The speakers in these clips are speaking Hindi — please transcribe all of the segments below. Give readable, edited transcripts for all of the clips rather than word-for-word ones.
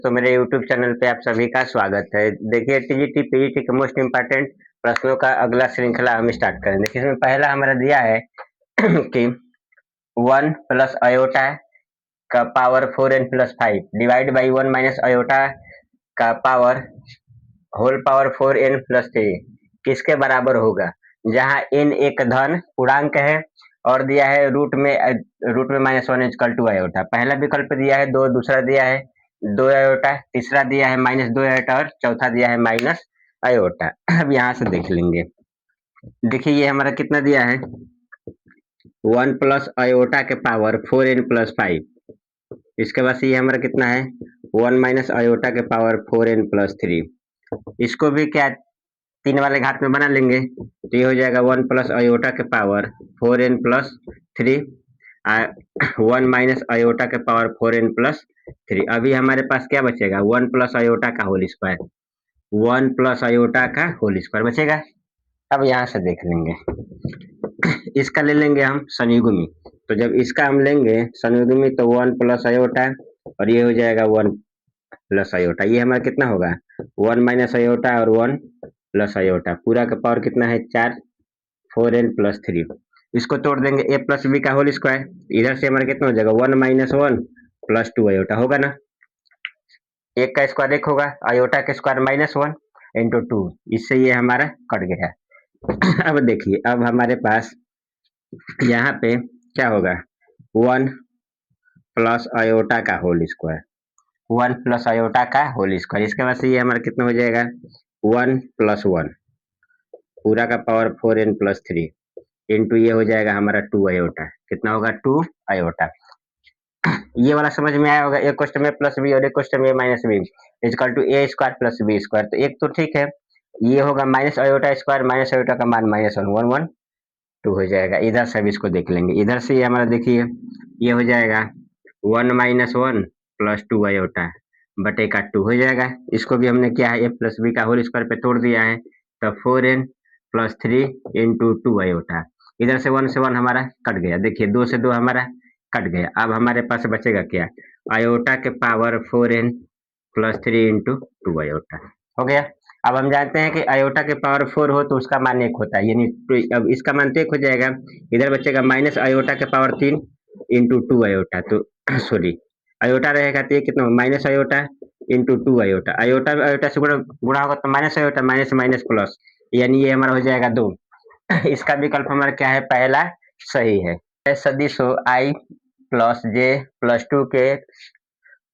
तो मेरे YouTube चैनल पे आप सभी का स्वागत है। देखिए टीजीटी पीजीटी के मोस्ट इम्पोर्टेंट प्रश्नों का अगला श्रृंखला हम स्टार्ट करें। देखिए इसमें पहला हमारा दिया है कि 1 प्लस अयोटा का power 4n plus 5 divide by 1 minus iota का power whole power 4n plus 3 किसके बराबर होगा, जहाँ n एक धन पूर्णांक है और दिया है रूट में -1 इक्वल टू अयोटा। पहला विकल्प दिया है 2, दूसरा दिया है 2 अयोटा, तीसरा दिया है -2 अयोटा और चौथा दिया है माइनस अयोटा। अब यहाँ से देख लेंगे। देखिए ये हमारा कितना दिया है, 1 प्लस अयोटा के पावर 4n प्लस 5। इसके बाद से ये हमारा कितना है, 1 माइनस अयोटा के पावर 4n प्लस 3। इसको भी क्या 3 वाले घात में बना लेंगे तो ये हो जाएगा 1 प्लस अयोटा के power 4n plus 3 1 minus iota के पावर 4n प्लस 3। अभी हमारे पास क्या बचेगा, 1 प्लस अयोटा का होल स्क्वायर, 1 प्लस अयोटा का होल स्क्वायर बचेगा। अब यहाँ से देख लेंगे, इसका ले लेंगे हम संयुग्मी। तो जब इसका हम लेंगे संयुग्मी तो 1 प्लस अयोटा और ये हो जाएगा 1 प्लस अयोटा। ये हमारा कितना होगा, 1 माइनस अयोटा और 1 प्लस अयोटा, पूरा का पावर कितना है 4, 4n प्लस 3। इसको तोड़ देंगे a प्लस बी का होल स्क्वायर, इधर से हमारा कितना हो जाएगा 1 माइनस 1 प्लस 2 अयोटा होगा ना। एक का स्क्वायर 1 होगा, अयोटा का स्क्वायर -1 इंटू 2, इससे ये हमारा कट गया। अब देखिए अब हमारे पास यहाँ पे क्या होगा, 1 प्लस अयोटा का होल स्क्वायर, 1 प्लस अयोटा का होल स्क्वायर। इसके बाद से ये हमारा कितना हो जाएगा 1 प्लस 1 पूरा का पावर 4n प्लस 3 इंटू ये हो जाएगा हमारा 2 अयोटा। कितना होगा 2 अयोटा। ये वाला समझ में आया होगा, एक क्वेश्चन में प्लस बी और एक क्वेश्चन में minus B equal to A square plus B square. तो एक तो ठीक है, ये होगा minus iota square, minus iota का मान -1 2 हो जाएगा। इधर से अब इसको देख लेंगे, इधर से ये हमारा देखिए ये हो जाएगा 1 माइनस 1 प्लस 2 अयोटा बटे का 2 हो जाएगा। इसको भी हमने क्या है ए प्लस बी का होल स्क्वायर पे तोड़ दिया है, तो 4n प्लस 3 इंटू 2 अयोटा। इधर से 1 से 1 हमारा कट गया, देखिए 2 से 2 हमारा कट गया। अब हमारे पास बचेगा क्या, अयोटा के power 4n plus 3 into 2 aorta हो गया। अब हम जानते हैं कि अयोटा के पावर 4 हो तो उसका मान 1 होता है, यानी अब इसका मान तो 1 हो जाएगा। इधर बचेगा माइनस अयोटा के पावर 3 इंटू 2 अयोटा, तो सॉरी अयोटा रहेगा तो ये कितना minus iota into 2 iota, iota iota से गुणा होगा तो minus iota minus minus plus, यानी ये हमारा हो जाएगा 2। इसका विकल्प हमारा क्या है, पहला सही है। सदिश हो आई प्लस जे प्लस 2 के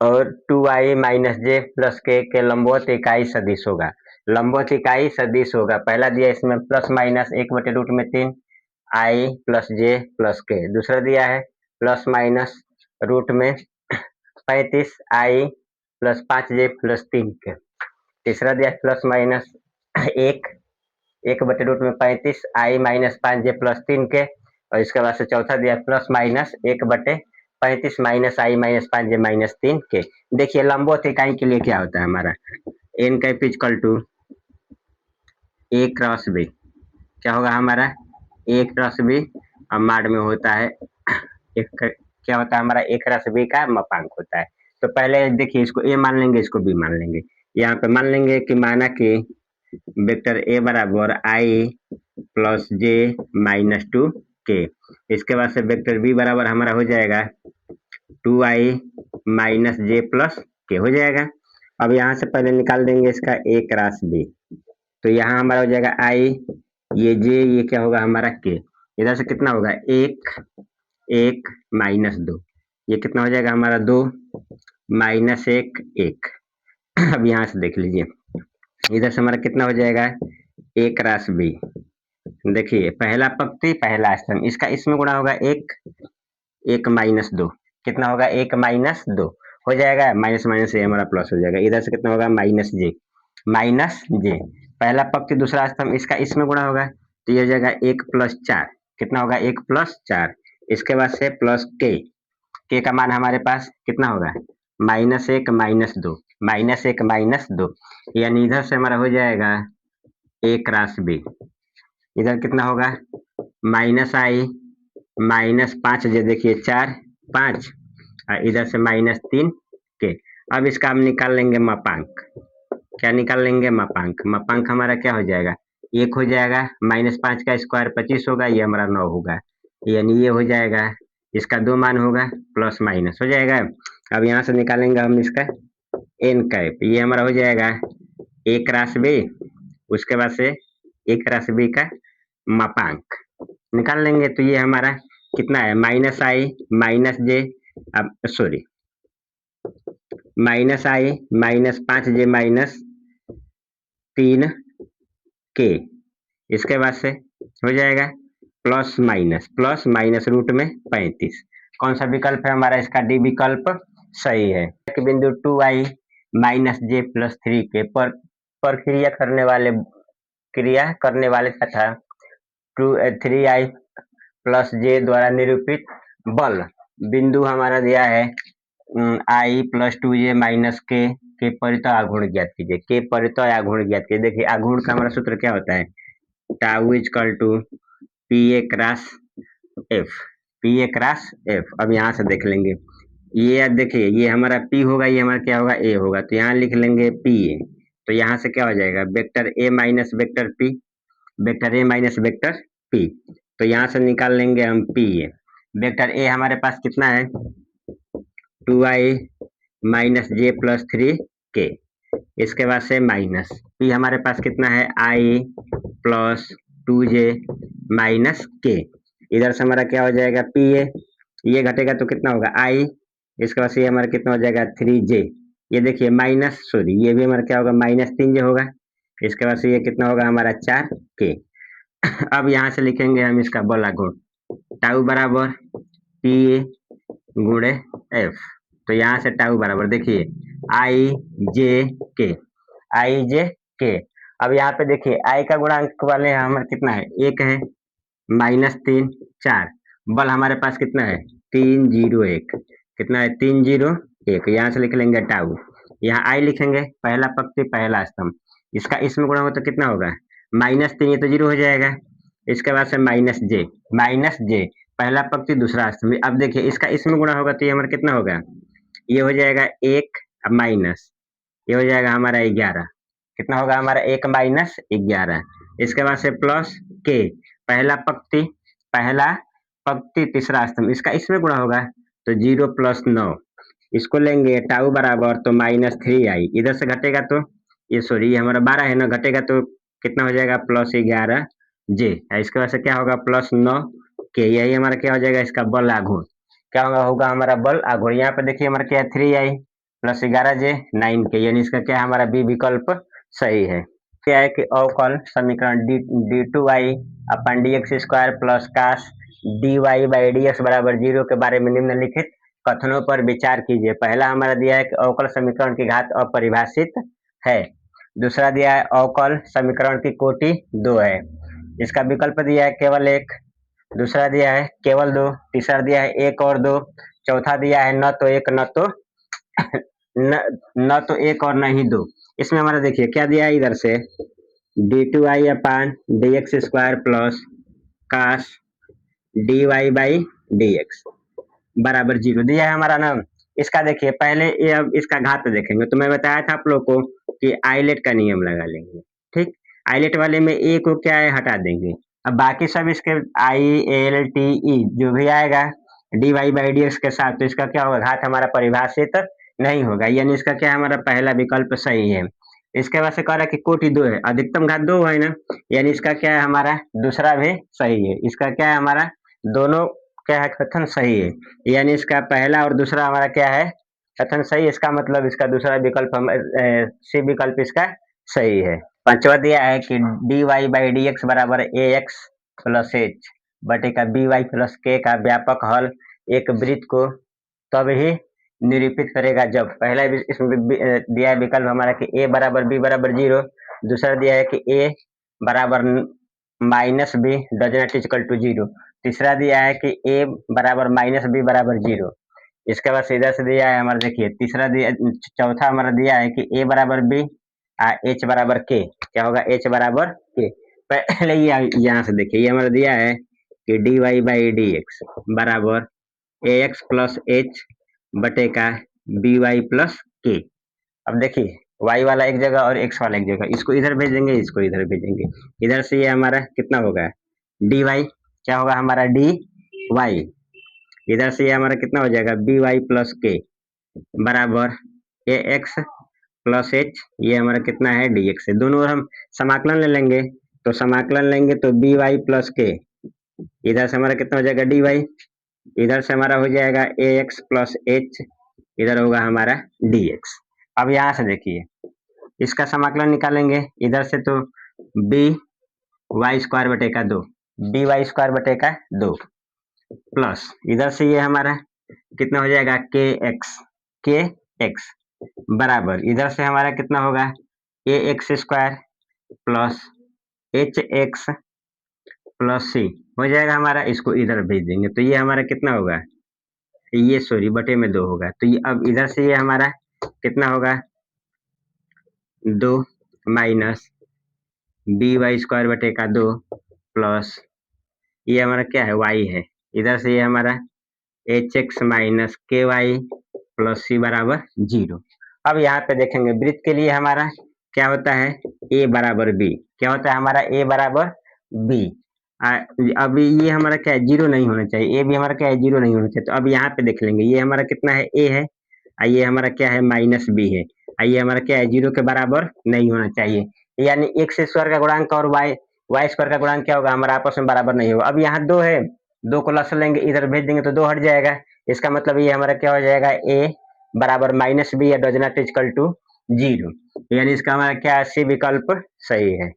और 2i माइनस जे प्लस के लंबवत इकाई सदिश होगा। लंबवत इकाई सदिश होगा, पहला दिया इसमें प्लस माइनस 1/√3 आई प्लस जे प्लस के, दूसरा दिया है प्लस माइनस रूट में 35 आई प्लस 5j प्लस 3 के, तीसरा दिया प्लस माइनस 1/√35 आई माइनस 5j प्लस 3 के, और इसके बाद से चौथा दिया plus minus 1/35 minus i minus 5j minus 3 के। देखिए लंबवत इकाई के लिए क्या होता है हमारा, n का equal to a cross b, क्या होगा हमारा a क्रॉस b, और माड में होता है एक क्या होता है हमारा a क्रॉस b का मापांक होता है। तो पहले देखिए इसको a मान लेंगे, इसको b मान लेंगे। यहाँ पे मान लेंगे कि माना कि वेक्टर a बराबर i प्लस j माइनस 2 के, इसके बाद से वेक्टर b बराबर हमारा हो जाएगा 2i माइनस j प्लस के हो जाएगा। अब यहाँ से पहले निकाल देंगे इसका a क्रॉस b, तो यहाँ हमारा हो जाएगा i, ये j, ये क्या होगा हमारा k, इधर से कितना होगा 1 माइनस 2, ये कितना हो जाएगा हमारा 2 माइनस 1। अब यहाँ से देख लीजिए, इधर से हमारा कितना हो जाएगा a क्रॉस b। देखिए पहला पंक्ति पहला स्तंभ, इसका इसमें गुणा होगा 1 माइनस 2, कितना होगा 1 माइनस 2 हो जाएगा, माइनस माइनस से हमारा प्लस हो जाएगा। इधर से कितना होगा माइनस जे, पहला पंक्ति दूसरा स्तंभ, इसका इसमें गुणा होगा तो ये हो जाएगा 1 प्लस 4, कितना होगा 1 प्लस 4। इसके बाद से प्लस के का मान हमारे पास कितना होगा -1 माइनस 2, यानी इधर से हमारा हो जाएगा a क्रॉस b, इधर कितना होगा माइनस आई माइनस 5 जे, देखिए 4 5, और इधर से -3 के। अब इसका हम निकाल लेंगे मापांक। क्या निकाल लेंगे? मापांक। मापांक हमारा क्या हो जाएगा? 1 हो जाएगा, -5 का स्क्वायर 25 होगा, ये हमारा 9 होगा, यानी ये हो जाएगा, इसका 2 मान होगा, प्लस माइनस हो जाएगा। अब यहाँ से निकालेंगे हम इसका एन कैप, ये हमारा हो जाएगा a क्रॉस b, उसके बाद से a क्रॉस b का मापांक निकाल लेंगे, तो ये हमारा कितना है? -i माइनस j, अब sorry -i minus 5j minus 3k, इसके बाद से हो जाएगा प्लस माइनस रूट में 35। कौन सा विकल्प है हमारा? इसका डी विकल्प सही है। बिंदु 2i माइनस जे प्लस 3k पर क्रिया करने वाले तथा 3i प्लस जे द्वारा निरूपित बल बिंदु हमारा दिया है i प्लस 2j माइनस के परितः आघूर्ण ज्ञात कीजिए। के परितः आघूर्ण ज्ञात कीजिए। देखिए आघूर्ण का हमारा सूत्र क्या होता है? Tau equal to P A cross F. अब यहाँ से देख लेंगे, ये अब देखिए ये हमारा P होगा, ये हमारा क्या होगा? A होगा, तो यहाँ लिख लेंगे PA। तो यहाँ से क्या हो जाएगा? Vector A minus vector P, vector A minus vector P। तो यहाँ से निकाल लेंगे हम PA। वेक्टर A हमारे पास कितना है? 2i माइनस जे प्लस 3k, इसके बाद से माइनस P हमारे पास कितना है? i plus 2j minus k। इधर से हमारा क्या हो जाएगा? PA, ये घटेगा तो कितना होगा? i, इसके बाद से ये हमारा कितना हो जाएगा? 3j। ये देखिए माइनस सॉरी ये भी हमारा क्या होगा? -3j होगा, इसके बाद से ये कितना होगा हमारा? 4k। अब यहाँ से लिखेंगे हम इसका बल आघूर्ण, टाउ बराबर PA गुणे F। तो यहाँ से टाउ बराबर देखिए आई जे के। अब यहाँ पे देखिए आई का गुणांक वाले हमारे कितना है? 1 है, -3 4, बल हमारे पास कितना है? 301, कितना है? 301। यहाँ से लिख लेंगे टाउ, यहाँ आई लिखेंगे, पहला पंक्ति पहला स्तंभ, इसका इसमें गुणा हो तो कितना होगा? -3, ये तो 0 हो जाएगा, इसके बाद से माइनस जे पहला पंक्ति दूसरा स्तंभ। अब देखिए इसका इसमें गुणा होगा तो ये हमारा कितना होगा? ये हो जाएगा 1 माइनस, ये हो जाएगा हमारा 11, कितना होगा हमारा? 1 माइनस 11, इसके बाद से प्लस के पहला पंक्ति तीसरा स्तंभ, इसका इसमें गुणा होगा तो 0 प्लस 9, इसको लेंगे टाउ बराबर तो -3i, इधर से घटेगा तो ये सॉरी ये हमारा 12 है ना, घटेगा तो कितना हो जाएगा? +11j, इसके बाद से क्या होगा? +9k। यही हमारा क्या हो जाएगा? इसका बल आघूर्ण क्या होगा हमारा? बल आघूर्ण। यहाँ पे देखिए हमारा क्या है? 3i प्लस 11j 9k, यानी इसका क्या है? हमारा बी विकल्प सही है। क्या है कि अवकल समीकरण d2y अपन dx स्क्वायर प्लस कास dy बाई dx बराबर 0 के बारे में निम्नलिखित कथनों पर विचार कीजिए। पहला हमारा दिया है कि अवकल समीकरण की घात अपरिभाषित है। दूसरा दिया है अवकल समीकरण की कोटि 2 है। इसका विकल्प दिया है केवल 1। दूसरा दिया है केवल 2। तीसरा दिया है 1 और 2। चौथा दिया है न तो 1 न तो 1 और न ही 2। इसमें हमारा देखिए क्या दिया है? इधर से d2i अपान dx स्क्वायर प्लस कास dy बाई dx बराबर 0 दिया है हमारा ना। इसका देखिए पहले ये अब इसका घात देखेंगे तो मैं बताया था आप लोग को कि आइलेट का नियम लगा लेंगे। ठीक, आइलेट वाले में ए को क्या है? हटा देंगे। अब बाकी सब इसके आई एल टी ई जो भी आएगा D Y by D X के साथ, तो इसका क्या होगा? घात हमारा परिभाषित नहीं होगा, यानी इसका क्या हमारा पहला विकल्प सही है। इसके बाद से कह रहा है कि कोटि 2 है, अधिकतम घात 2 है ना, यानी इसका क्या है? हमारा दूसरा भी सही है। इसका क्या है? हमारा दोनों क्या है? कथन सही है, यानी इसका पहला और दूसरा हमारा क्या है? कथन सही। इसका मतलब इसका दूसरा विकल्प सी विकल्प इसका सही है। पांचवा दिया है कि D Y by D X बराबर ए एक्स प्लस एच बटे का बी वाई प्लस के का व्यापक हल एक वृत्त को तब ही निरूपित करेगा जब पहला इसमें दिया है विकल्प हमारा कि ए बराबर बी बराबर 0। दूसरा दिया है कि ए बराबर minus B does not equal to 0। तीसरा दिया है कि ए बराबर माइनस बी बराबर 0। इसके बाद सीधा से दिया है हमारा देखिए तीसरा दिया, चौथा हमारा दिया है कि ए बराबर बी एच बराबर के, क्या होगा? एच बराबर के। पहले यहाँ से देखिए ये हमारा दिया है कि D Y by D X बराबर ए एक्स प्लस एच बटे का बी वाई प्लस के। अब देखिए y वाला एक जगह और x वाला एक जगह, इसको इधर भेजेंगे, इसको इधर भेजेंगे। इधर से ये हमारा कितना होगा dy, क्या होगा हमारा dy। इधर से ये हमारा कितना हो जाएगा by प्लस के बराबर ax प्लस h, ये हमारा कितना है dx है। दोनों हम समाकलन ले लेंगे, तो समाकलन लेंगे तो by प्लस के, इधर से हमारा कितना हो जाएगा dy, इधर से हमारा हो जाएगा ax प्लस h, इधर होगा हमारा dx। अब यहाँ से देखिए इसका समाकलन निकालेंगे, इधर से तो बी वाई स्क्वायर बटे का 2, बी वाई स्क्वायर बटे का 2 प्लस इधर से ये हमारा कितना हो जाएगा के एक्स बराबर, इधर से हमारा कितना होगा a x square plus h x plus c हो जाएगा हमारा। इसको इधर भेज देंगे तो ये हमारा कितना होगा, ये सॉरी बटे में 2 होगा। तो ये अब इधर से ये हमारा कितना होगा 2 माइनस बी वाई स्क्वायर बटे का 2 प्लस ये हमारा क्या है वाई है, इधर से ये हमारा एच एक्स माइनस के वाई प्लस सी बराबर 0। अब यहाँ पे देखेंगे वृत्त के लिए हमारा क्या होता है ए बराबर बी, क्या होता है हमारा ए बराबर बी। अब ये हमारा क्या है 0 नहीं होना चाहिए, ए भी हमारा क्या है 0 नहीं होना चाहिए। तो अब यहाँ पे देख लेंगे ये हमारा कितना है ए है, ये हमारा क्या है माइनस बी है, ये हमारा क्या है 0 के बराबर नहीं होना चाहिए। यानी एक्स स्क्वायर का गुणांक और वाई स्क्वायर का गुणांक क्या होगा हमारा आपस में बराबर नहीं होगा। अब यहाँ 2 है, 2 को लस लेंगे इधर भेज देंगे तो 2 हट जाएगा। इसका मतलब ये हमारा क्या हो जाएगा ए बराबर माइनस बी या डज नॉट इक्वल टू 0, यानी इसका हमारा क्या सी विकल्प सही है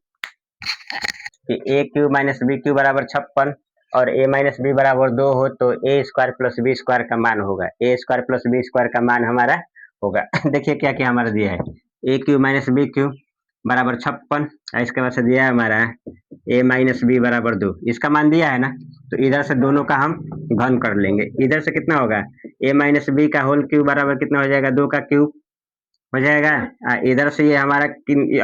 कि ए क्यू माइनस बी क्यू बराबर 56 और ए माइनस बी बराबर 2 हो तो a square plus B square का मान होगा, a square plus B square का मान हमारा होगा। देखिए क्या क्या हमारा दिया है ए क्यू माइनस बी क्यू बराबर 56, इसके बाद से दिया है हमारा ए माइनस बी बराबर 2, इसका मान दिया है ना, तो इधर से दोनों का हम घन कर लेंगे। इधर से कितना होगा ए माइनस बी का होल क्यूब बराबर कितना हो जाएगा 2 का क्यूब हो जाएगा। इधर से ये हमारा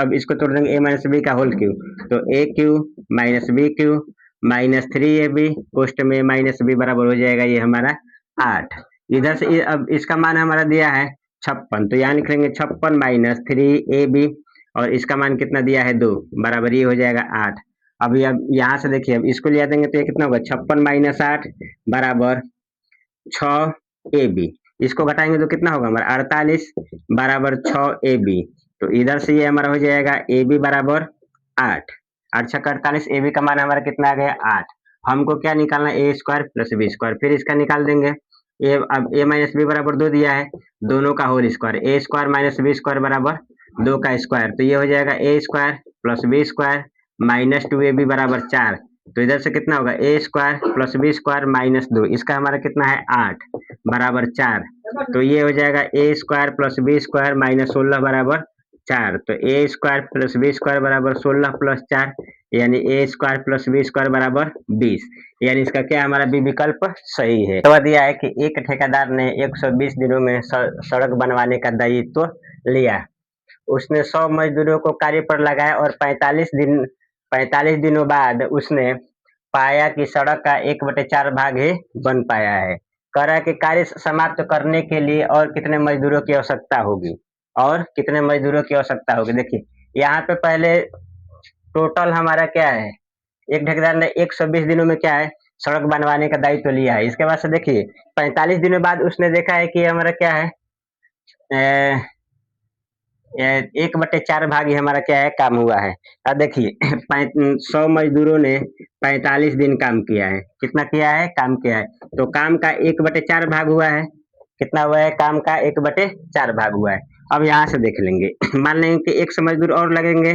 अब इसको तोड़ देंगे ए माइनस बी का होल क्यूब, तो a cube minus b cube minus 3ab पोस्ट में माइनस बी बराबर हो जाएगा ये हमारा 8। इधर से अब इसका मान हमारा दिया है 56, तो यहाँ लिखेंगे 56 माइनस 3ab और इसका मान कितना दिया है 2 बराबर ये हो जाएगा 8। अब यहाँ से देखिए अब इसको लिया देंगे तो ये कितना होगा 56 माइनस 8 बराबर 6ab, इसको घटाएंगे तो कितना होगा हमारा 48 बराबर 6ab, तो इधर से ये हमारा हो जाएगा ab बराबर 8, 8 छक्का 48, ab का मान हमारा कितना आ गया 8। हमको क्या निकालना है ए स्क्वायर प्लस बी स्क्वायर, फिर इसका निकाल देंगे ए, अब ए माइनस बी बराबर 2 दिया है, दोनों का whole square, a square minus b square बराबर 2 का स्क्वायर, तो ये हो जाएगा a square plus B square minus 2ab बराबर 4, तो इधर से कितना होगा a square plus B square minus 2, इसका हमारा कितना है 8 बराबर 4, तो ये हो जाएगा a square plus B square minus 16 बराबर 4, तो a square plus B square बराबर 16 प्लस 4 यानी a square plus B square बराबर 20, यानी इसका क्या हमारा बी विकल्प सही है। तो दिया है कि एक ठेकेदार ने 120 दिनों में सड़क बनवाने का दायित्व लिया, उसने 100 मजदूरों को कार्य पर लगाया और 45 दिनों बाद उसने पाया कि सड़क का 1/4 भाग ही बन पाया है। कह रहा है कि कार्य समाप्त करने के लिए और कितने मजदूरों की आवश्यकता होगी, और कितने मजदूरों की आवश्यकता होगी। देखिए यहाँ पे पहले टोटल हमारा क्या है, एक ठेकेदार ने 120 दिनों में क्या है सड़क बनवाने का दायित्व लिया है। इसके बाद से देखिए 45 दिनों बाद उसने देखा है कि हमारा क्या है 1/4 भाग ही हमारा क्या है काम हुआ है। अब देखिए 100 मजदूरों ने 45 दिन काम किया है, कितना किया है काम किया है, तो काम का 1/4 भाग हुआ है, कितना हुआ है काम का 1/4 भाग हुआ है। अब यहाँ से देख लेंगे मान लेंगे कि 100 मजदूर और लगेंगे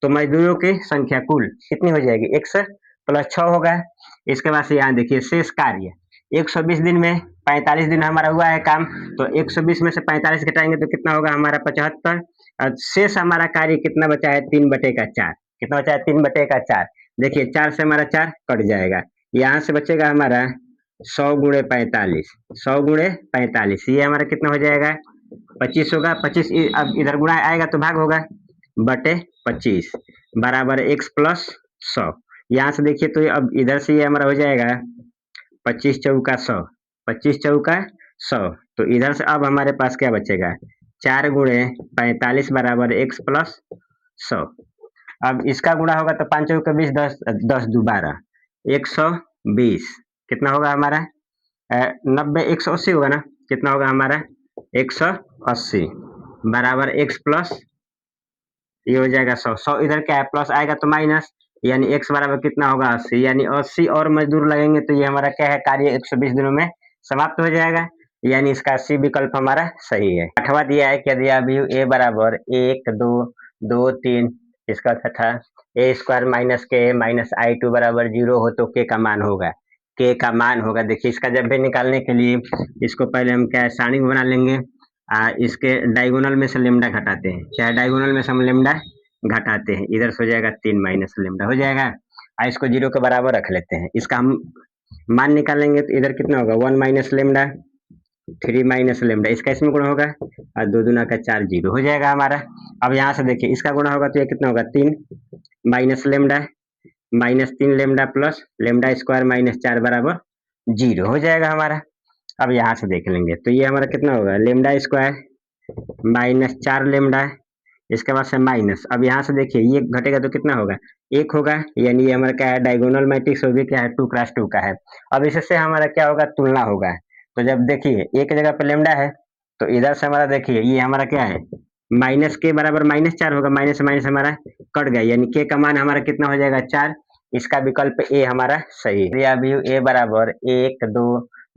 तो मजदूरों की संख्या कुल कितनी हो जाएगी 100 प्लस 6 होगा। इसके बाद से यहाँ देखिए शेष कार्य 120 दिन में 45 दिन हमारा हुआ है काम, तो 120 में से 45 घटाएंगे तो कितना होगा हमारा 75, और शेष हमारा कार्य कितना बचा है 3/4, कितना बचा है 3/4। देखिए 4 से हमारा 4 कट जाएगा, यहाँ से बचेगा हमारा 100 गुणे 45, 100 गुणे 45 ये हमारा कितना हो जाएगा 25 होगा। 25 अब इधर गुणा आएगा तो भाग होगा बटे 25 बराबर x प्लस 100। यहाँ से देखिए तो अब इधर से ये हमारा हो जाएगा 25 चौका 100, 25 चौका 100, तो इधर से अब हमारे पास क्या बचेगा 4 गुणे 45 बराबर x प्लस 100। अब इसका गुणा होगा तो 5 के 20, 10 10 दू 12, 120 कितना होगा हमारा 90 180 होगा ना, कितना होगा हमारा 180 बराबर x प्लस ये हो जाएगा 100। 100 इधर क्या है प्लस आएगा तो माइनस, यानी x बराबर कितना होगा 80, यानी 80 और मजदूर लगेंगे तो ये हमारा क्या है कार्य 120 दिनों में समाप्त हो जाएगा, यानी इसका सी विकल्प हमारा सही है। आठवां दिया है, क्या दिया अभी ए बराबर 1 2 2 3, इसका तथा ए स्क्वायर माइनस के माइनस आई टू बराबर 0 हो तो के का मान होगा, के का मान होगा। देखिए इसका जब भी निकालने के लिए इसको पहले हम क्या है सारणी बना लेंगे, इसके डायगोनल में से लेमडा घटाते हैं, क्या डायगोनल में से हम लेमडा घटाते हैं, इधर से हो जाएगा 3 माइनस लेमडा हो जाएगा। इसको 0 के बराबर रख लेते हैं, इसका हम मान निकालेंगे तो इधर कितना होगा 1 माइनस लेमडा 3 माइनस लेमडा, इसका इसमें गुणा होगा और 2 दूना का 4 0 हो जाएगा हमारा। अब यहाँ से देखिए इसका गुणा होगा तो ये कितना होगा 3 minus lambda minus 3 lambda plus lambda square minus 4 बराबर 0 हो जाएगा हमारा। अब यहाँ से देख लेंगे तो ये हमारा कितना होगा लेमडा स्क्वायर माइनस 4 लेमडा, इसके बाद से माइनस, अब यहाँ से देखिए ये घटेगा तो कितना होगा 1 होगा, यानी ये हमारा क्या है डायगोनल मैट्रिक्स हो गया क्या है 2x2 का है। अब इससे हमारा क्या होगा तुलना होगा, तो जब देखिए एक जगह पे लेमडा है तो इधर से हमारा देखिए ये हमारा क्या है माइनस के बराबर माइनस 4 होगा, माइनस माइनस हमारा कट गया, यानी के का मान हमारा कितना हो जाएगा 4, इसका विकल्प ए हमारा सही है। अब ए बराबर 1 2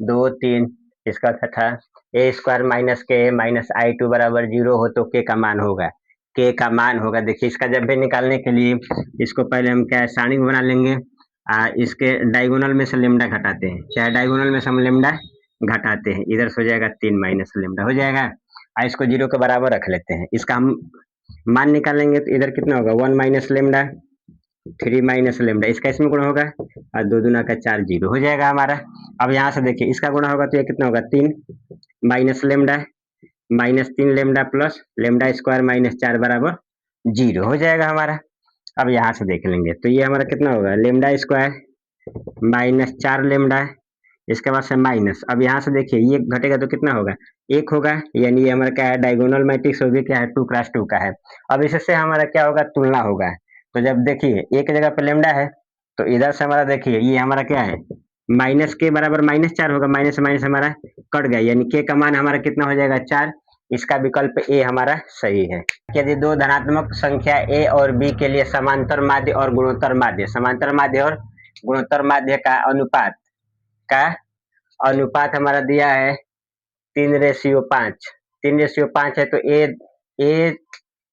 2 3, इसका तथा ए स्क्वायर माइनस के माइनस आई टू बराबर 0 हो तो के का मान होगा, के का मान होगा। देखिए इसका जब भी निकालने के लिए इसको पहले हम क्या है सारणी बना लेंगे, इसके डायगोनल में से लेमडा घटाते हैं, चाहे डायगोनल में से हम लेमडा घटाते हैं, इधर से हो जाएगा 3 माइनस लेमडा हो जाएगा। इसको 0 के बराबर रख लेते हैं, इसका हम मान निकालेंगे तो इधर कितना होगा 1 माइनस लेमडा 3 माइनस लेमडा, इसका इसमें गुणा होगा और 2 दूना का 4 0 हो जाएगा हमारा। अब यहाँ से देखिए इसका गुणा होगा तो ये कितना होगा 3 minus lambda minus 3 lambda plus lambda square minus 4 बराबर 0 हो जाएगा हमारा। अब यहाँ से देख लेंगे तो ये हमारा कितना होगा लेमडा स्क्वायर माइनस 4 लेमडा, इसके बाद से माइनस, अब यहाँ से देखिए ये घटेगा तो कितना होगा 1 होगा, यानी ये हमारा क्या है डायगोनल मैट्रिक्स हो गया क्या है 2x2 का है। अब इससे हमारा क्या होगा तुलना होगा, तो जब देखिए एक जगह पे लेमडा है तो इधर से हमारा देखिए ये हमारा क्या है माइनस के बराबर माइनस 4 होगा, माइनस माइनस हमारा कट गया, यानी के का मान हमारा कितना हो जाएगा 4, इसका विकल्प ए हमारा सही है। यदि दो धनात्मक संख्या ए और बी के लिए समांतर माध्य और गुणोत्तर माध्य, समांतर माध्य और गुणोत्तर माध्य का अनुपात हमारा दिया है 3:5, 3:5 है तो ए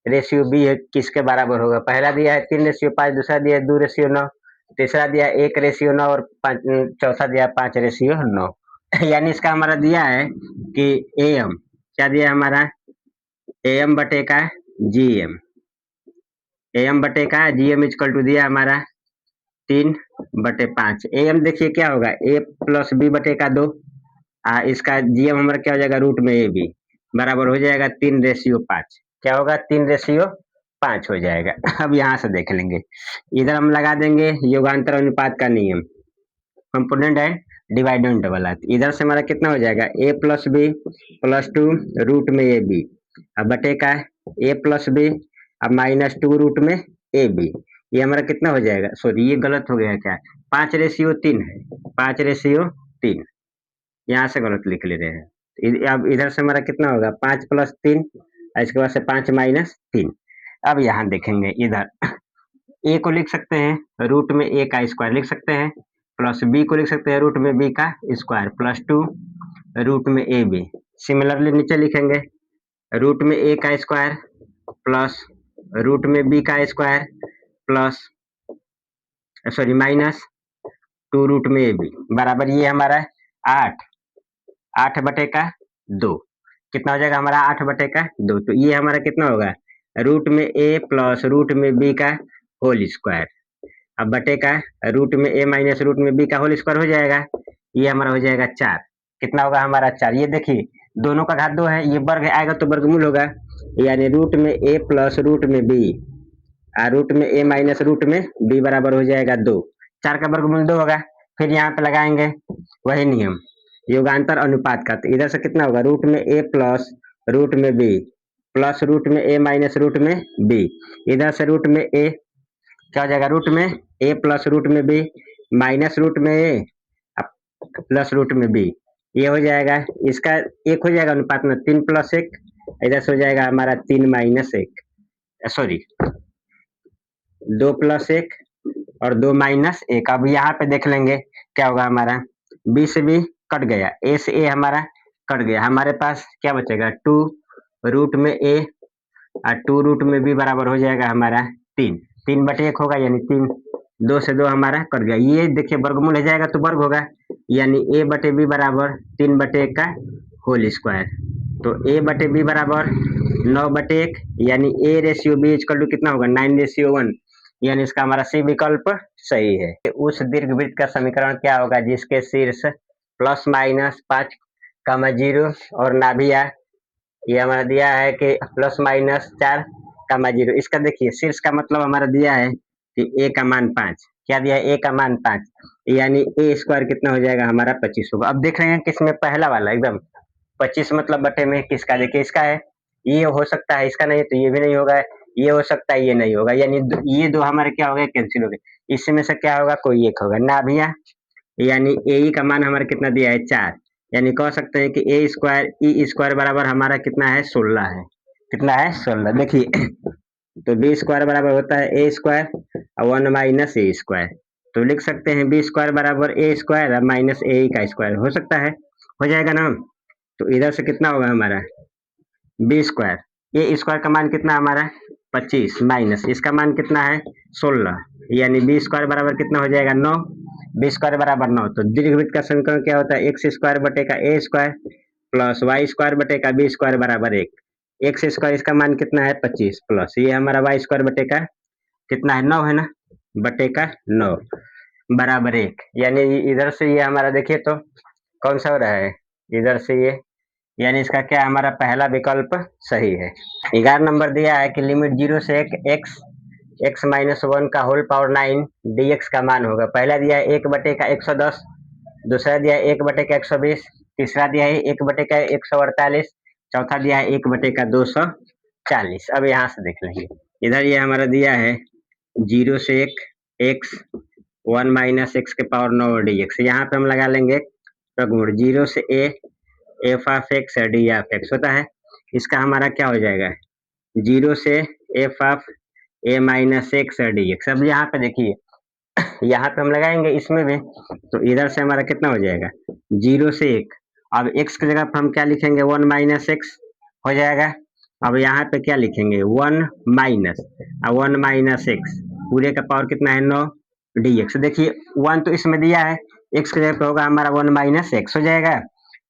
रेशियो बी है किसके बराबर होगा, पहला दिया है 3:5, दूसरा दिया है 2:9, तीसरा दिया 1:9 और चौथा दिया 5:9। यानी इसका हमारा दिया है कि एम क्या दिया हमारा एम बटे का जीएम, एम बटे का जीएम इक्वल टू दिया हमारा 3/5। एम देखिए क्या होगा ए प्लस बी बटे का 2, इसका जीएम हमारा क्या हो जाएगा रूट में ए बी बराबर हो जाएगा 3:5, क्या होगा 3:5 हो जाएगा। अब यहाँ से देख लेंगे इधर हम लगा देंगे योगांतर अनुपात का नियम, कंपोनेंट है डिवाइडेंट वाला, इधर से हमारा कितना हो जाएगा ए प्लस बी प्लस 2 रूट में ए बी, अब बटे का ए प्लस बी अब -2 रूट में ए बी, ये हमारा कितना हो जाएगा, सॉरी ये गलत हो गया है क्या 5:3 है, 5:3, यहाँ से गलत लिख ले रहे हैं। अब इधर से हमारा कितना होगा 5 + 3, इसके बाद से 5 - 3। अब यहाँ देखेंगे इधर ए को लिख सकते हैं रूट में ए का स्क्वायर लिख सकते हैं, प्लस बी को लिख सकते हैं रूट में बी का स्क्वायर प्लस 2 रूट में ए बी। सिमिलरली नीचे लिखेंगे रूट में ए का स्क्वायर प्लस रूट में बी का स्क्वायर प्लस सॉरी -2 रूट में ए बी बराबर ये हमारा 8 बटे का 2, कितना हो जाएगा हमारा 8 बटे का 2, तो ये हमारा कितना होगा रूट में ए प्लस रूट में बी का होल स्क्वायर, अब बटे का रूट में ए माइनस रूट में बी का होल स्क्वायर हो जाएगा, ये हमारा हो जाएगा 4, कितना होगा हमारा 4। ये देखिए दोनों का घात 2 है, ये वर्ग आएगा तो वर्गमूल होगा, यानी रूट में ए प्लस रूट में बी रूट में ए माइनस रूट में बी बराबर हो जाएगा 2, 4 का वर्गमूल 2 होगा। फिर यहाँ पे लगाएंगे वही नियम योगांतर अनुपात का, तो इधर से कितना होगा रूट में ए प्लस रूट में बी प्लस रूट में ए माइनस रूट में बी, इधर से रूट में ए क्या हो जाएगा, रूट में ए प्लस रूट में बी माइनस रूट में ए प्लस रूट में बी, ये हो जाएगा, इसका एक हो जाएगा अनुपात में 3 प्लस 1, इधर से हो जाएगा हमारा 3 माइनस 1, सॉरी 2 प्लस 1 और 2 माइनस 1। अब यहाँ पे देख लेंगे क्या होगा हमारा, बी से बी कट गया, ए से ए हमारा कट गया, हमारे पास क्या बचेगा 2 रूट में ए और 2 रूट में बी बराबर हो जाएगा हमारा 3, 3/1 होगा यानी 3, 2 से 2 हमारा कट गया, ये देखिए वर्गमूल हो जाएगा तो वर्ग होगा, यानी ए बटे बी बराबर 3/1 का होल स्क्वायर, तो ए बटे बी बराबर 9/1 यानी A ratio B equal to कितना होगा 9:1, यानी इसका हमारा सी विकल्प सही है। उस दीर्घवृत्त का समीकरण क्या होगा जिसके शीर्ष प्लस माइनस 5, 0 और नाभिया ये हमारा दिया है कि प्लस माइनस 4, 0, इसका देखिए शीर्ष का मतलब हमारा दिया है कि ए का मान 5, क्या दिया है ए का मान 5, यानी ए स्क्वायर कितना हो जाएगा हमारा 25 होगा। अब देख रहे हैं किसमें पहला वाला एकदम 25 मतलब बटे में किसका, देखिए इसका है, ये हो सकता है, इसका नहीं है तो ये भी नहीं होगा, ये हो सकता है ये नहीं होगा, यानी ये दो हमारे क्या हो गए कैंसिल हो गए, इसमें से क्या होगा कोई एक होगा ना भैया, यानी ए का मान हमारा कितना दिया है 4, यानी कह सकते हैं कि ए स्क्वायर ई स्क्वायर बराबर हमारा कितना है 16 है, कितना है 16, देखिए तो बी स्क्वायर बराबर होता है ए स्क्वायर और 1 माइनस ए स्क्वायर, तो लिख सकते हैं बी स्क्वायर बराबर ए स्क्वायर और माइनस ए का स्क्वायर, हो सकता है, हो जाएगा ना, तो इधर से कितना होगा हमारा बी स्क्वायर, ए स्क्वायर का मान कितना हमारा 25 माइनस इसका मान कितना है 16, यानी बी स्क्वायर बराबर कितना हो जाएगा 9, बी स्क्वायर बराबर 9, तो दीर्घवृत्त का समीकरण क्या होता है एक्स स्क्वायर बटे का ए स्क्वायर प्लस वाई स्क्वायर बटे का बी स्क्वायर बराबर 1, एक्स स्क्वायर इसका मान कितना है 25 प्लस ये हमारा वाई स्क्वायर बटे का कितना है 9 है ना, बटे का 9 बराबर 1, यानी इधर से ये हमारा देखिए तो कौन सा हो रहा है, इधर से ये, यानी इसका क्या हमारा पहला विकल्प सही है। 11 नंबर दिया है कि लिमिट 0 से 1 x माइनस 1 का होल पावर 9 dx का मान होगा, पहला दिया है 1/110, दूसरा दिया है 1/120, तीसरा दिया है 1/148, चौथा दिया है 1/240। अब यहाँ से देख लेंगे, इधर ये हमारा दिया है 0 से 1 x 1 माइनस x के पावर 9 dx, यहाँ पे हम लगा लेंगे प्रगुण 0 से a एफ ऑफ एक्स है डी ऑफ एक्स होता है, इसका हमारा क्या हो जाएगा 0 से F of A minus x है डी एक्स। अब यहाँ पे देखिए यहाँ पे हम लगाएंगे इसमें भी, तो इधर से हमारा कितना हो जाएगा 0 से 1, अब x की जगह पर हम क्या लिखेंगे 1 माइनस एक्स हो जाएगा, अब यहाँ पे क्या लिखेंगे 1 माइनस 1 माइनस एक्स पूरे का पावर कितना है 9 डी एक्स, देखिए 1 तो इसमें दिया है, x की जगह पे होगा हमारा 1 माइनस एक्स हो जाएगा,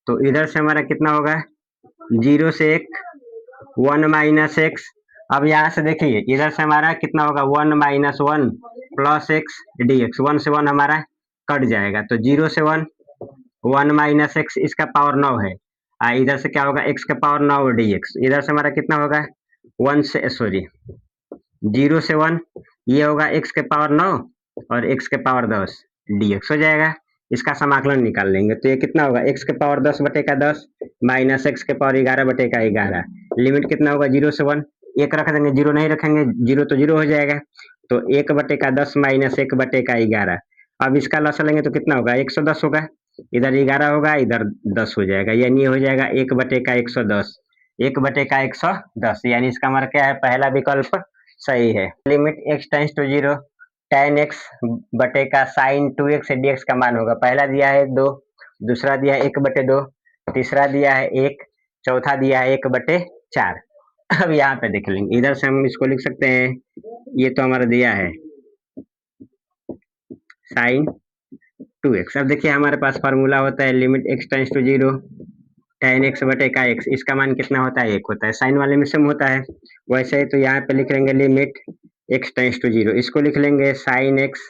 तो इधर से हमारा कितना होगा 0 से 1 1 माइनस एक्स, अब यहाँ से देखिए इधर से हमारा कितना होगा 1 minus 1 plus x D x, 1 से 1 हमारा कट जाएगा, तो 0 से 1 1 माइनस एक्स इसका पावर 9 है, इधर से क्या होगा x का पावर 9 डी एक्स, इधर से हमारा कितना होगा 1 से सॉरी 0 से 1 ये होगा x के पावर 9 और x के पावर 10 डी एक्स हो जाएगा, इसका समाकलन निकाल लेंगे, तो ये कितना होगा x के पावर 10 बटे का 10 माइनस x के पावर 11 बटे का 11, लिमिट कितना होगा 0 से 1, एक रख देंगे 0 नहीं रखेंगे 0 तो 0 हो जाएगा, तो 1 बटे का 10 माइनस 1 बटे का 11, अब इसका लसा लेंगे तो कितना होगा 110 होगा, इधर 11 होगा इधर 10 हो जाएगा, यानी हो जाएगा 1 बटे का 110, 1 बटे का 110, यानी इसका हमारा क्या है पहला विकल्प सही है। Limit x tends to 0 tan x बटे का साइन 2x dx का मान होगा, पहला दिया है 2, दूसरा दिया है 1/2, तीसरा दिया है 1, चौथा दिया है 1/4। अब यहाँ पे देख लेंगे, इधर से हम इसको लिख सकते हैं, ये तो हमारा दिया है साइन 2x, अब देखिए हमारे पास फार्मूला होता है limit x tends to 0 tan x बटे का x, इसका मान कितना होता है 1 होता है, साइन वाले में सम होता है, वैसे ही तो यहाँ पे लिख लेंगे लिमिट x टेंस टू 0, इसको लिख लेंगे साइन x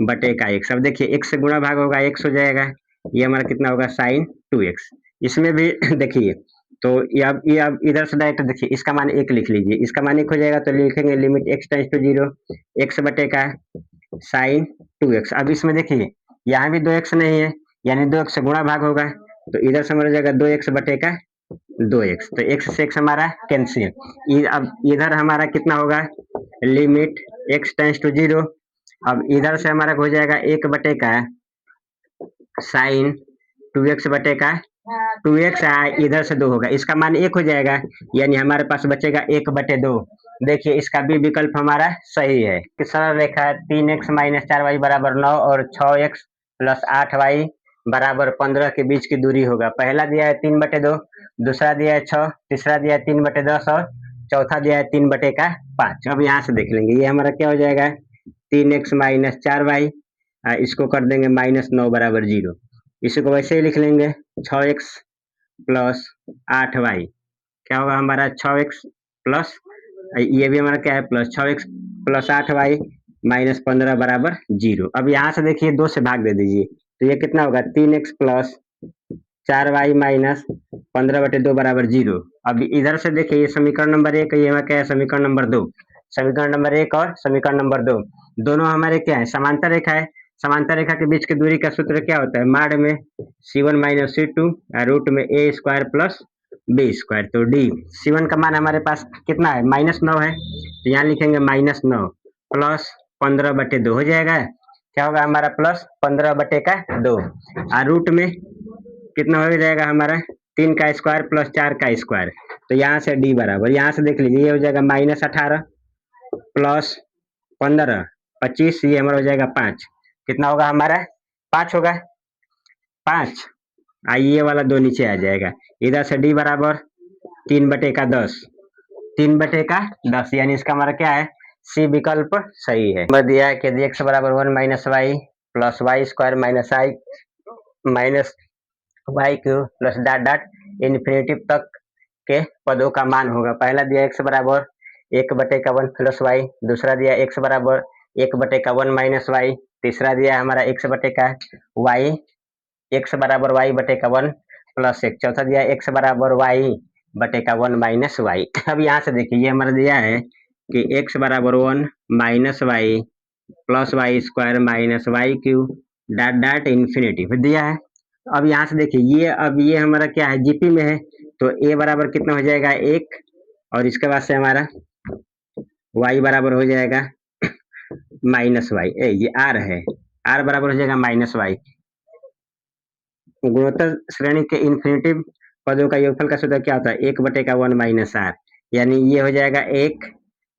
बटे का x, अब देखिए x से गुणा भाग होगा x हो जाएगा, ये हमारा कितना होगा साइन 2x, इसमें भी देखिए तो ये अब इधर से डायरेक्ट देखिए इसका मान 1 लिख लीजिए, इसका मान 1 हो जाएगा तो लिखेंगे limit x tends to 0 x बटे का साइन 2x, अब इसमें देखिए यहाँ भी 2x नहीं है, यानी 2x से गुणा भाग होगा, तो इधर से हमारा जाएगा 2x बटे का 2x, तो x से x हमारा कैंसिल। अब इधर हमारा कितना होगा, लिमिट x टेंस टू 0। अब इधर से हमारा हो जाएगा 1 बटे का साइन 2x बटे का 2x, इधर से 2 होगा, इसका मान 1 हो जाएगा, यानी हमारे पास बचेगा 1/2। देखिए इसका भी विकल्प हमारा सही है। सरल रेखा 3x माइनस 4y बराबर 9 और 6x प्लस 8y बराबर 15 के बीच की दूरी होगा। पहला दिया है 3/2, दूसरा दिया है 6, तीसरा दिया है 3/10 और चौथा दिया है 3/5। अब यहाँ से देख लेंगे, ये हमारा क्या हो जाएगा, 3x माइनस 4y, इसको कर देंगे -9 बराबर 0। इसको वैसे ही लिख लेंगे 6x प्लस 8y, क्या होगा हमारा 6x प्लस, ये भी हमारा क्या है plus 6x plus 8y minus 15 बराबर 0। अब यहाँ से देखिए 2 से भाग दे दीजिए, तो ये कितना होगा 3x प्लस 4y माइनस 15/2 बराबर 0। अब इधर से देखिए ये समीकरण नंबर 1, ये क्या है समीकरण नंबर 2। समीकरण नंबर 1 और समीकरण नंबर 2 दोनों हमारे क्या है, समांतर रेखा है। समांतर रेखा के बीच की दूरी का सूत्र क्या होता है, माड में C1 माइनस C2 रूट में a square plus b square. तो d C1 का मान हमारे पास कितना है, -9 है, तो यहाँ लिखेंगे -9 प्लस 15/2 हो जाएगा। क्या होगा हमारा प्लस 15/2, रूट में कितना हो जाएगा हमारा 3 का स्क्वायर प्लस 4 का स्क्वायर। तो यहाँ से d बराबर, यहाँ से देख लीजिए, ये हो जाएगा -18 प्लस 15 25, ये हमारा हो जाएगा 5। कितना होगा हमारा 5 होगा, 5। ये वाला 2 नीचे आ जाएगा। इधर से d बराबर 3/10, 3/10, यानी इसका हमारा क्या है, सी विकल्प सही है। नंबर दिया है कि यदि x बराबर 1 minus y plus y square minus i minus y cube plus dot dot infinity तक के पदों का मान होगा। पहला दिया x बराबर 1/1 प्लस वाई, दूसरा दिया x बराबर 1/1 माइनस वाई, तीसरा दिया हमारा x वाई, x बराबर y/1 प्लस 1, चौथा दिया x बराबर y/1 माइनस वाई। अब यहाँ से देखिए ये हमारा दिया है कि x बराबर 1 minus y plus y square minus y cube dot dot infinity फिर दिया है। अब यहाँ से देखिए ये, अब ये हमारा क्या है जीपी में है, तो a बराबर कितना हो जाएगा 1, और इसके बाद से हमारा y बराबर हो जाएगा माइनस वाई, ये r है, r बराबर हो जाएगा माइनस वाई। गुणोत्तर श्रेणी के इन्फिनिटिव पदों का योगफल का सूत्र क्या होता है, 1/1 माइनस आर, यानी ये हो जाएगा 1,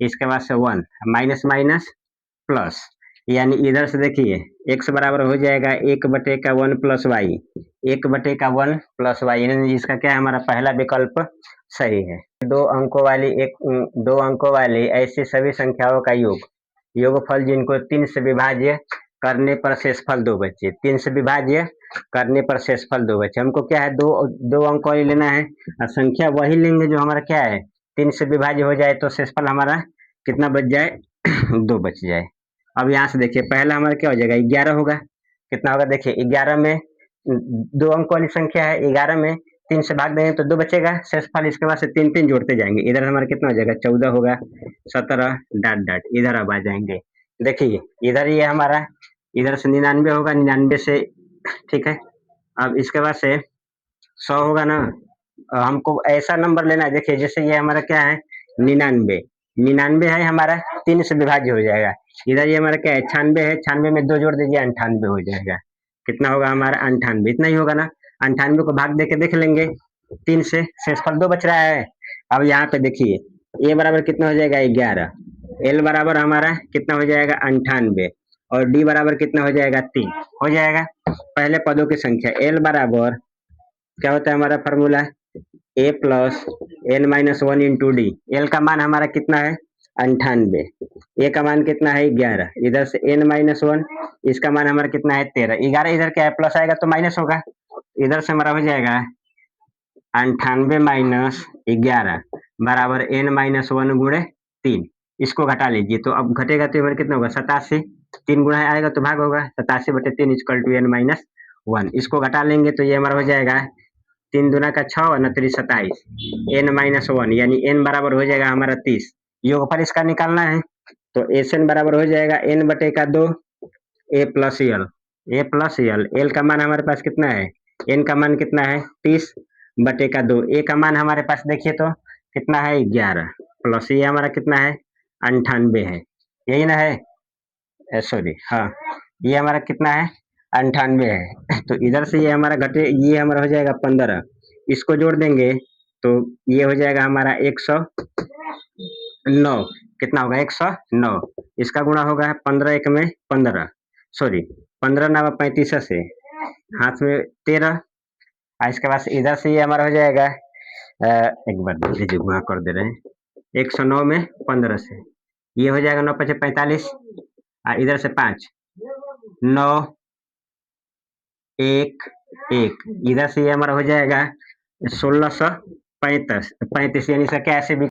इसके बाद से 1 माइनस माइनस प्लस, यानी इधर से देखिए x बराबर हो जाएगा 1/1 प्लस वाई, 1/1 प्लस वाई, यानी इसका क्या है हमारा पहला विकल्प सही है। 2 अंकों वाली ऐसी सभी संख्याओं का योगफल जिनको 3 से विभाज्य करने पर शेषफल 2 बचे, 3 से विभाज्य करने पर शेषफल 2 बचे। हमको क्या है, दो अंक वाली लेना है, और संख्या वही लेंगे जो हमारा क्या है 3 से विभाज्य हो जाए, तो शेषफल हमारा कितना बच जाए 2 बच जाए। अब यहाँ से देखिए पहला हमारा क्या हो जाएगा 11 होगा, कितना होगा देखिए 11 में 2 अंक वाली संख्या है, 11 में 3 से भाग देंगे तो 2 बचेगा शेषफल, इसके बाद से 3 जोड़ते जाएंगे, इधर हमारा कितना हो जाएगा 14 होगा, 17 डॉट डॉट इधर अब आ जाएंगे। देखिए इधर ये हमारा इधर से 99 होगा, 99 से ठीक है। अब इसके बाद से 100 होगा ना, हमको ऐसा नंबर लेना है, देखिए जैसे ये हमारा क्या है 99, 99 है हमारा 3 से विभाज्य हो जाएगा। इधर ये हमारा क्या है 96 है, 96 में 2 जोड़ दीजिए 98 हो जाएगा। कितना होगा हमारा 98, इतना ही होगा ना। 98 को भाग दे के देख लेंगे 3 से, शेषफल 2 बच रहा है। अब यहाँ पे देखिए ए बराबर कितना हो जाएगा 11, एल बराबर हमारा कितना हो जाएगा 98, और डी बराबर कितना हो जाएगा 3 हो जाएगा। पहले पदों की संख्या एल बराबर क्या होता है हमारा formula a plus n minus 1 into d. L का मान हमारा कितना है 98, ए का मान कितना है 11, इधर से एन माइनस 1, इसका मान हमारा कितना है 13, 11 इधर क्या है प्लस आएगा तो माइनस होगा, इधर से हमारा हो जाएगा 98 माइनस 11 बराबर एन माइनस 1 गुणे 3। इसको घटा लीजिए तो अब घटेगा तो हमारा कितना होगा 87, 3 गुणा आएगा तो भाग होगा, 87/3 इक्वल टू एन माइनस 1। इसको घटा लेंगे तो ये हमारा हो जाएगा 3 दूना का 6 और 3 27, एन माइनस 1, यानी एन बराबर हो जाएगा हमारा 30। योगफल इसका निकालना है तो एस एन बराबर हो जाएगा n/2 ए प्लस एल, ए प्लस एल। एल का मान हमारे पास कितना है, एन का मान कितना है 30, बटे का 2। ए का मान हमारे पास देखिए तो कितना है 11 प्लस ये हमारा कितना है 98 है, यही ना है, सॉरी हाँ, ये हमारा कितना है 98 है। तो इधर से ये हमारा घटे, ये हमारा हो जाएगा 15, इसको जोड़ देंगे तो ये हो जाएगा हमारा 109। कितना होगा 109, इसका गुणा होगा 15 एक में 15, सॉरी 15 ना 35 से हाथ में 13, इसके बाद इधर से ये हमारा हो जाएगा एक बार देख लीजिए, गुणा कर दे रहे हैं 109 में 15 से, ये हो जाएगा 9 पचे 45, इधर से 5 9 1 1, इधर से ये हमारा हो जाएगा 1635 यानी इसका क्या ऐसे भी